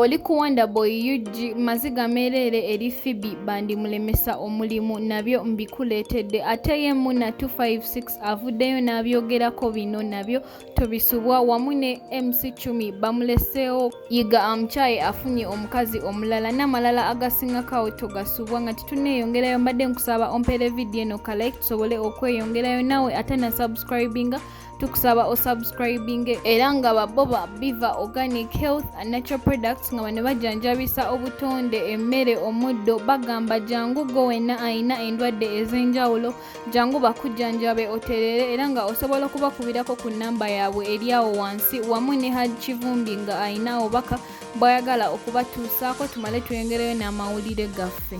oli kuwanda boy UG maziga merere eri Phoebe bandi mulemesa omulimu nabyo mbikuletedde ate ye muna 256 avuddeyo n'abyogerako bino nabyo tobisubwa wamu ne MC Chumi bamuleseewo yiga amchaye afunye omukazi omulala n'amalala agasinga kawo togasubwa nga tituneeyongerayo mbadde nkusaba ompere video eno ka like tusobole okweyongerayo nawe ate na subscribinga tukusaba o subscribing era nga baboba Biva Organic Health and Natural Products nga bano bajanjabisa obutonde emmere omuddo bagamba jangu go wenna ayina endwadde ez'enjawulo jangu bakujjanjabe oterere era nga osobola okubakubirako ku namba yaabwe eriawo wansi wamu ne Haji Kivumbi nga ayina obaka bwayagala okubatuusaako tumale tuyongereyo n'amawulire gaffe.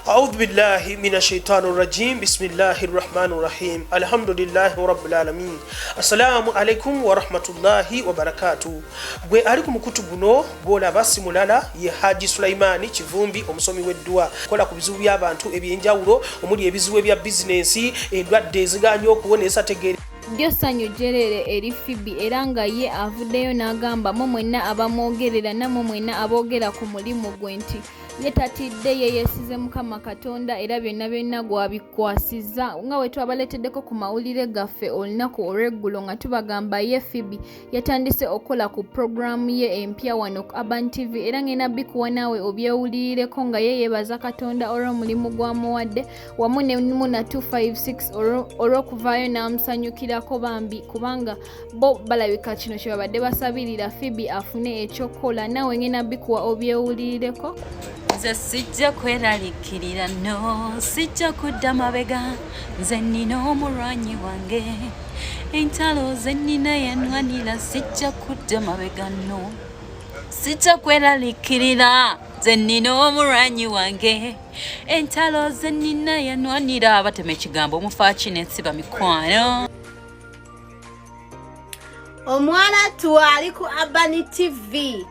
أعوذ بالله من الشيطان الرجيم بسم الله الرحمن الرحيم الحمد لله رب العالمين السلام عليكم ورحمة الله وبركاته bwe ali ku mukutu guno bola basi mulala ye Haji Sulaimani Kivumbi omusomi w'eddwa kola ku bizibu by'abantu ebyenjawulo omuli ebizibu ebya bizinensi endwadde eziganya okuwonesa tegere Dio sanyu jerere eri Phoebe era nga ye avuddeyo n'agamba mu mwenna abamwogerera namwe mwenna aboogera ku mulimu gwe nti ye tatidde ye yeesize Mukama Katonda era byonna byonna gwabikwasiza nga bwe twabaleeteddeko ku mawulire gaffe olunaku olw'eggulo nga tubagamba ye Phoebe yatandise okukola ku programu ye empya wano ku Urban TV era ngenda bikuwa naawe obyewulirireko nga ye yeebaza Katonda olw'omulimu gwamuwadde wamu ne muna 256 olw'okuvaayo n'amusanyukirako bambi kubanga bo balabika kino kye babadde basabirira Phoebe afune ekyokukola naawe ngenda bikuwa obyewulirireko. Nze sijja kweralikirira no sijja kudda mabega nze nnina omulwanyi wange entalo ze nnina yanwanira sijja kudda mabega no sijja kweralikirira nze nnina omulwanyi wange entalo ze nnina yanwanira abatema ekigambo omufaki n'ensiba mikwano. Omwana twali ku Urban TV.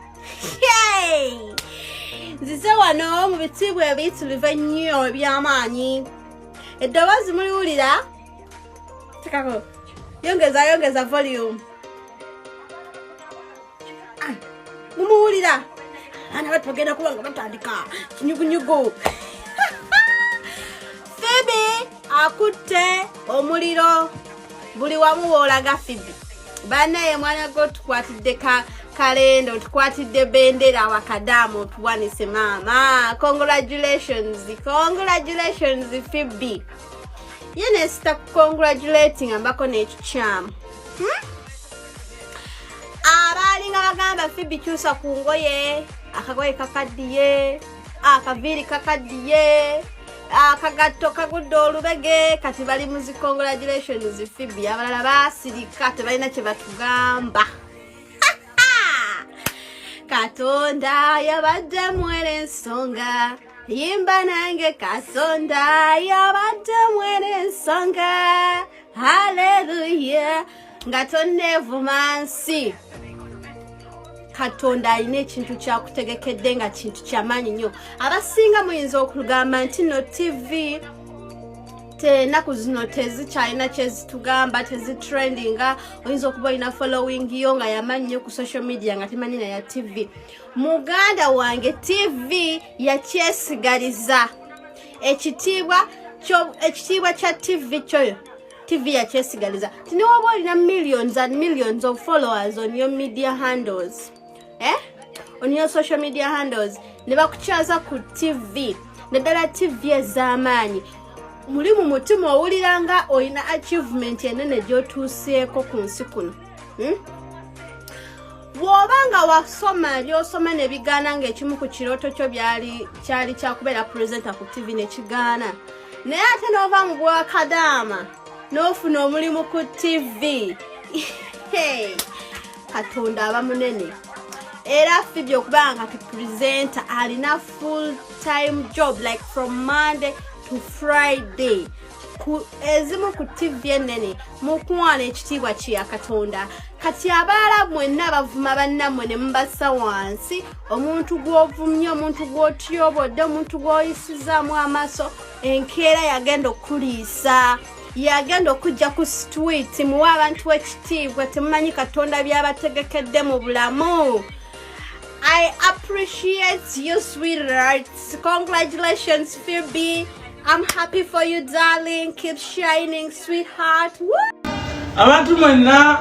Yay! Nzize wano mu bitibwa ebiyitirivu ennyo eby'amaanyi. Eddoboozi muliwulira? Tekako. Yongeza volume. Mumuwulira? Ana bati bagenda kuba nga batandika kinyugunyugu. Phoebe akutte omuliro buli wamu woolaga Phoebe. Banaye mwana go tukwatidde kalendo tukwatidde bendera wakadamu tuwanise mama. Congratulations Phoebe. Yene sita congratulating ambako n'ekikyamu. Abalinga bagamba Phoebe kyusa ku ngoye akagoye kakaddiye akaviiri kakaddiye akagatto kagudde olubege kati bali muzi congratulations Phoebe abalala basirika tebalina kye batugamba. Katonda yabadde mwere ensonga yimba nange Katonda yabadde mwere ensonga haleluya nga tonneevuma nsi. Katonda alina ekintu kyakutegekedde nga kintu kyamaanyi nnyo. Abasinga muyinza okugamba nti no TV tenaku zino tezikyalina kyezitugamba tezitrendinga oyinza okuba olina following yo nga yamanyi nnyo ku social media nga temanyi na ya TV. Muganda wange TV yakyesigaliza ekitiibwa kya TV yakyesigaliza. Tiniwoba olina millions and millions of followers on your media handles on your social media handles ne bakukyaza ku TV naddala TV ez'amaanyi mulimu mutima owuliranga olina achievement enene gy'otuuseeko ku nsi kuno. Bw'obanga wasoma by'osoma ne bigaana ng'ekimu ku kirooto kyo kyali kyakubeera presenter ku TV ne kigaana naye ate n'ova mu bwakadaama n'ofuna omulimu ku TV. Katonda aba munene. Era Phoebe okubanga ki presenter alina full time job like from Monday to Friday. Ezimu ku TV ennene mukwana ekitiibwa kya Katonda. Kati abalala mwenna bavuma bannammwe ne mubassa wansi omuntu gw'ovumye omuntu gw'otyobodde omuntu gw'oyisizaamu amaaso enkeera yagenda okuliisa yagenda okujja ku street muwa abantu ekitiibwa temumanyi Katonda by'abategekedde mu bulamu. I appreciate you, sweethearts. Congratulations, Phoebe. I'm happy for you, darling. Keep shining, sweetheart. Woo! Abantu mwenna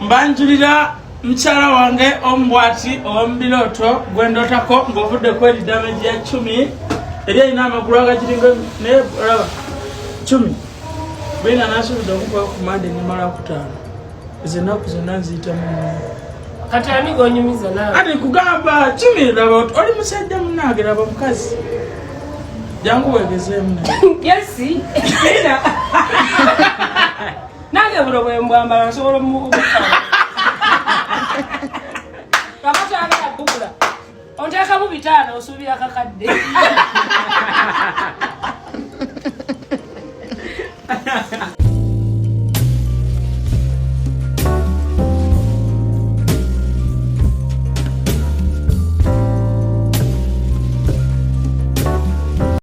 mbanjulira mchala wange ombwati ombiloto gwendotako ng'ovudde kweri damage ya 10 eri alina amakulu agakiringa naye olaba 10 bina nasuubidde okuva ku mande nimala kutaano ezo ennaku zonna nziyitamu kati ani gonyumiza nawe ati kugamba 10 laba oli musajja munnange laba mukazi jangu weegezeemu yesi nange bulo bwe mbwambala nsobola omukala Kamutu agala bugula. Onteka mu bitano osubira kakadde.